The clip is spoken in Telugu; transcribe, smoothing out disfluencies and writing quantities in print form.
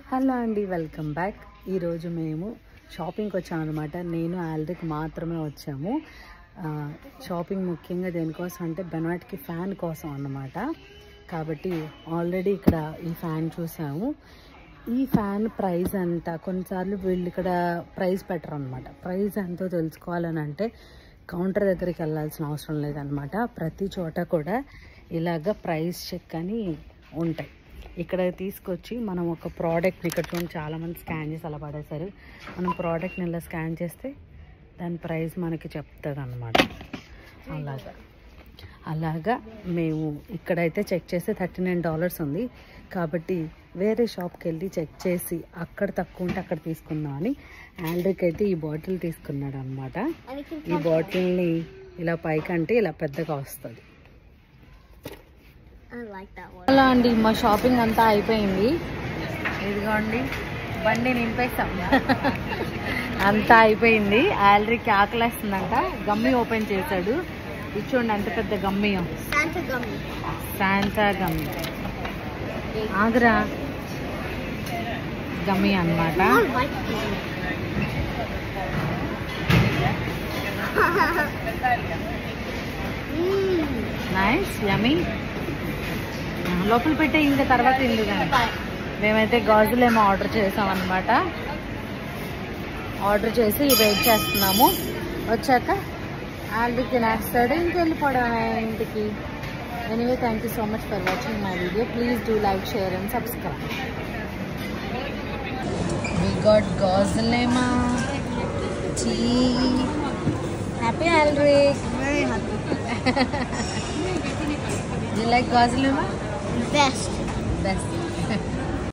హలో అండి, వెల్కమ్ బ్యాక్. ఈరోజు మేము షాపింగ్కి వచ్చామన్నమాట. నేను ఆల్రెడీకి మాత్రమే వచ్చాము. షాపింగ్ ముఖ్యంగా దేనికోసం అంటే బెనాట్కి ఫ్యాన్ కోసం అన్నమాట. కాబట్టి ఆల్రెడీ ఇక్కడ ఈ ఫ్యాన్ చూసాము. ఈ ఫ్యాన్ ప్రైస్ ఎంత, కొన్నిసార్లు వీళ్ళు ఇక్కడ ప్రైస్ పెట్టరు అనమాట. ప్రైస్ ఎంతో తెలుసుకోవాలని అంటే కౌంటర్ దగ్గరికి వెళ్ళాల్సిన అవసరం లేదనమాట. ప్రతి చోట కూడా ఇలాగ ప్రైస్ చెక్ అని ఉంటాయి. ఇక్కడ తీసుకొచ్చి మనం ఒక ప్రోడక్ట్, ఇక్కడ చూడండి చాలామంది స్కాన్ చేసి అలా పడేశారు. మనం ప్రోడక్ట్ని ఇలా స్కాన్ చేస్తే దాని ప్రైస్ మనకి చెప్తుంది అన్నమాట. అలాగా మేము ఇక్కడైతే చెక్ చేస్తే $39 ఉంది. కాబట్టి వేరే షాప్కి వెళ్ళి చెక్ చేసి అక్కడ తక్కువ ఉంటే అక్కడ తీసుకుందాం అని ఆండ్రిక్ అయితే ఈ బాటిల్ తీసుకున్నాడు అనమాట. ఈ బాటిల్ని ఇలా పైకంటే ఇలా పెద్దగా వస్తుంది. అలా అండి, మా షాపింగ్ అంతా అయిపోయింది. ఇదిగోండి బండి నింపేస్తాం. అంతా అయిపోయింది. ఆల్రెడీ ఆకలేస్తుందంట. గమ్మి ఓపెన్ చేశాడు. ఇది చూడండి ఎంత పెద్ద గమ్మి, శాంటా గమ్మి. ఆగ్రా గమ్మి అన్నమాట. నైస్, యమ్మీ. లోపల పెట్టే ఇంకా తర్వాత ఇల్లు. కానీ మేమైతే గాజులేమో ఆర్డర్ చేసామన్నమాట. ఆర్డర్ చేసి వెయిట్ చేస్తున్నాము. వచ్చాక ఆల్రెడీ తినేస్తాడు, ఇంకెళ్ళిపోవడమే ఇంటికి. Anyway, thank you so much for watching my video. Please do like, share and subscribe. We got Gazulema tea. Happy Alric. Very happy. You like Gazulema? Best. Best.